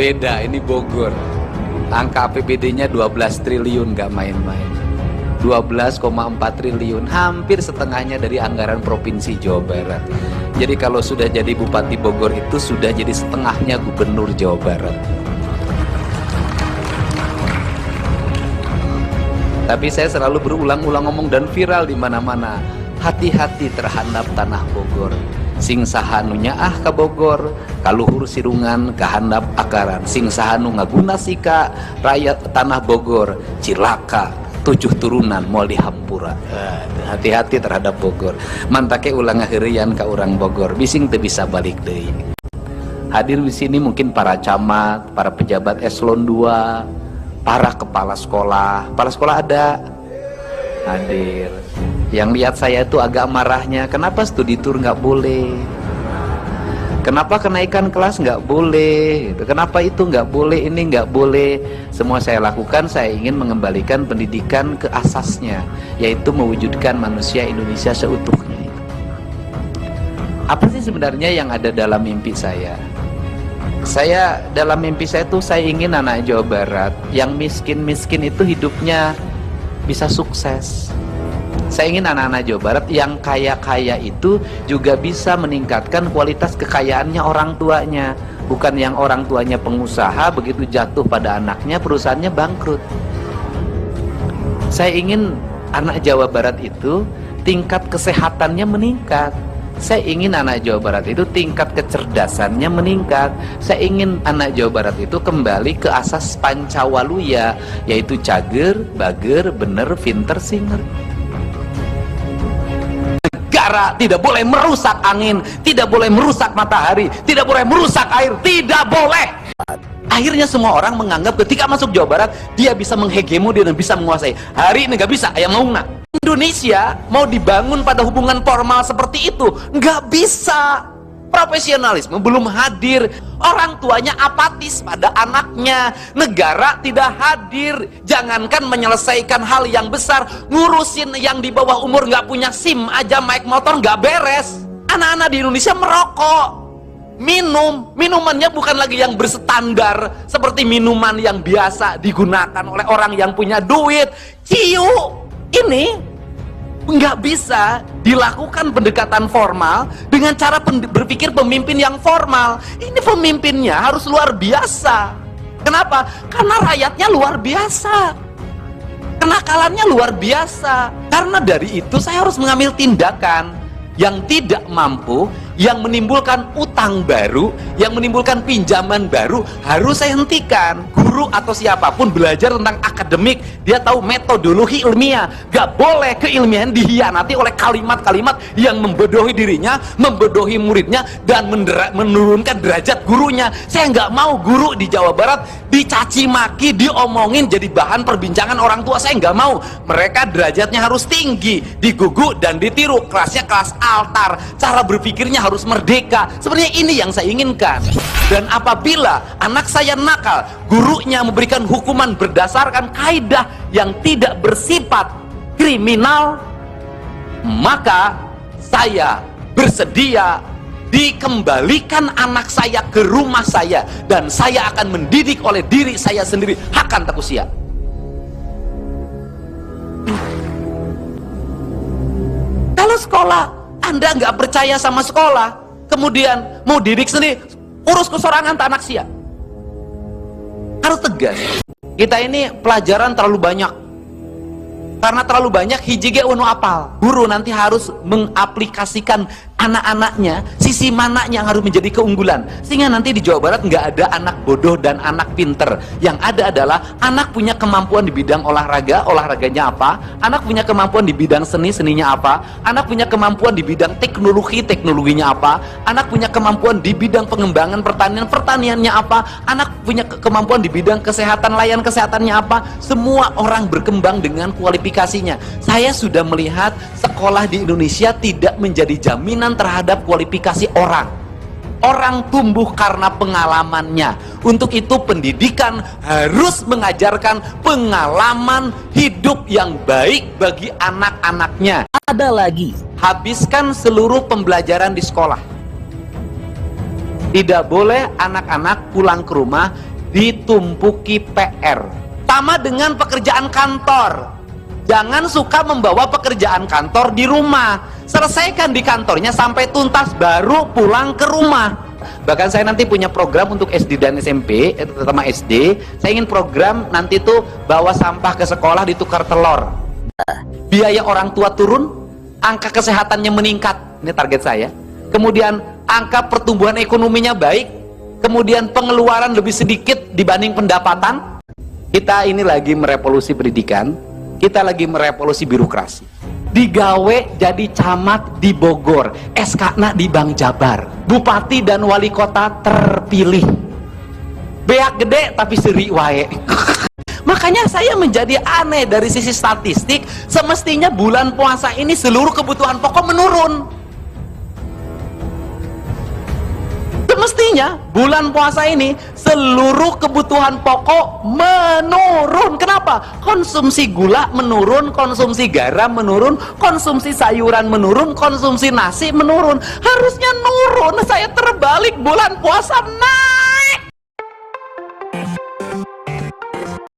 Beda, ini Bogor. Angka APBD-nya 12 triliun, nggak main-main. 12,4 triliun, hampir setengahnya dari anggaran Provinsi Jawa Barat. Jadi kalau sudah jadi Bupati Bogor itu sudah jadi setengahnya Gubernur Jawa Barat. Tapi saya selalu berulang-ulang ngomong dan viral di mana-mana. Hati-hati terhadap tanah Bogor. Sing sahanu nyaah ka Bogor, kaluhur sirungan kahandap akaran. Sing sahanu ngaguna sika rakyat tanah Bogor, cilaka 7 turunan mau dihampura. Hati-hati terhadap Bogor. Mantake ulang ngahirian ka urang Bogor, bising teu bisa balik deui. Hadir di sini mungkin para camat, para pejabat eselon 2, para kepala sekolah. Kepala sekolah ada? Hadir. Yang lihat saya itu agak marahnya, kenapa studi tour nggak boleh? Kenapa kenaikan kelas nggak boleh? Kenapa itu nggak boleh, ini nggak boleh? Semua saya lakukan, saya ingin mengembalikan pendidikan ke asasnya, yaitu mewujudkan manusia Indonesia seutuhnya. Apa sih sebenarnya yang ada dalam mimpi saya? Dalam mimpi saya tuh saya ingin anak Jawa Barat yang miskin-miskin itu hidupnya bisa sukses. Saya ingin anak-anak Jawa Barat yang kaya-kaya itu juga bisa meningkatkan kualitas kekayaannya orang tuanya. Bukan yang orang tuanya pengusaha, begitu jatuh pada anaknya perusahaannya bangkrut. Saya ingin anak Jawa Barat itu tingkat kesehatannya meningkat. Saya ingin anak Jawa Barat itu tingkat kecerdasannya meningkat. Saya ingin anak Jawa Barat itu kembali ke asas Pancawaluya, yaitu cager, bager, bener, pinter, singer. Negara tidak boleh merusak angin, tidak boleh merusak matahari, tidak boleh merusak air, tidak boleh. Akhirnya semua orang menganggap ketika masuk Jawa Barat dia bisa menghegemoni dan bisa menguasai. Hari ini nggak bisa, ayam mau nak. Indonesia mau dibangun pada hubungan formal seperti itu nggak bisa. Profesionalisme belum hadir, orang tuanya apatis pada anaknya, negara tidak hadir. Jangankan menyelesaikan hal yang besar, ngurusin yang di bawah umur nggak punya SIM aja naik motor nggak beres. Anak-anak di Indonesia merokok, minumannya bukan lagi yang berstandar seperti minuman yang biasa digunakan oleh orang yang punya duit. Ciu ini nggak bisa dilakukan pendekatan formal dengan cara berpikir pemimpin yang formal. Ini pemimpinnya harus luar biasa. Kenapa? Karena rakyatnya luar biasa, kenakalannya luar biasa. Karena dari itu saya harus mengambil tindakan. Yang tidak mampu, yang menimbulkan utang baru, yang menimbulkan pinjaman baru, harus saya hentikan. Guru atau siapapun belajar tentang akademik, dia tahu metodologi ilmiah. Gak boleh keilmiahan dihianati oleh kalimat-kalimat yang membodohi dirinya, membodohi muridnya, dan menurunkan derajat gurunya. Saya nggak mau guru di Jawa Barat dicaci maki, diomongin jadi bahan perbincangan orang tua. Saya nggak mau. Mereka derajatnya harus tinggi, digugu dan ditiru. Kelasnya kelas altar, cara berpikirnya harus merdeka. Sebenarnya ini yang saya inginkan. Dan apabila anak saya nakal, gurunya memberikan hukuman berdasarkan kaidah yang tidak bersifat kriminal, maka saya bersedia dikembalikan anak saya ke rumah saya, dan saya akan mendidik oleh diri saya sendiri. Hakan takusia. Kalau sekolah Anda nggak percaya sama sekolah, kemudian mau didik sendiri, urus kesorangan tak anak sia. Harus tegas. Kita ini pelajaran terlalu banyak. Karena terlalu banyak hijige unu apal. Guru nanti harus mengaplikasikan anak-anaknya, sisi mana yang harus menjadi keunggulan, sehingga nanti di Jawa Barat nggak ada anak bodoh dan anak pinter. Yang ada adalah anak punya kemampuan di bidang olahraga, olahraganya apa, anak punya kemampuan di bidang seni, seninya apa, anak punya kemampuan di bidang teknologi, teknologinya apa, anak punya kemampuan di bidang pengembangan pertanian, pertaniannya apa, anak punya kemampuan di bidang kesehatan, layan kesehatannya apa. Semua orang berkembang dengan kualifikasinya. Saya sudah melihat sekolah di Indonesia tidak menjadi jaminan terhadap kualifikasi orang. Orang tumbuh karena pengalamannya. Untuk itu pendidikan harus mengajarkan pengalaman hidup yang baik bagi anak-anaknya. Ada lagi, habiskan seluruh pembelajaran di sekolah. Tidak boleh anak-anak pulang ke rumah ditumpuki PR. Sama dengan pekerjaan kantor. Jangan suka membawa pekerjaan kantor di rumah. Selesaikan di kantornya sampai tuntas, baru pulang ke rumah. Bahkan saya nanti punya program untuk SD dan SMP, terutama SD. Saya ingin program nanti tuh bawa sampah ke sekolah ditukar telur. Biaya orang tua turun, angka kesehatannya meningkat. Ini target saya. Kemudian angka pertumbuhan ekonominya baik. Kemudian pengeluaran lebih sedikit dibanding pendapatan. Kita ini lagi merevolusi pendidikan. Kita lagi merevolusi birokrasi. Digawe jadi camat di Bogor, SK-na di Bank Jabar, bupati dan wali kota terpilih. Beak gede tapi seri wae. Makanya saya menjadi aneh dari sisi statistik. Semestinya bulan puasa ini seluruh kebutuhan pokok menurun. Semestinya bulan puasa ini seluruh kebutuhan pokok menurun. Kenapa? Konsumsi gula menurun, konsumsi garam menurun, konsumsi sayuran menurun, konsumsi nasi menurun. Harusnya nurun. Saya terbalik, bulan puasa naik.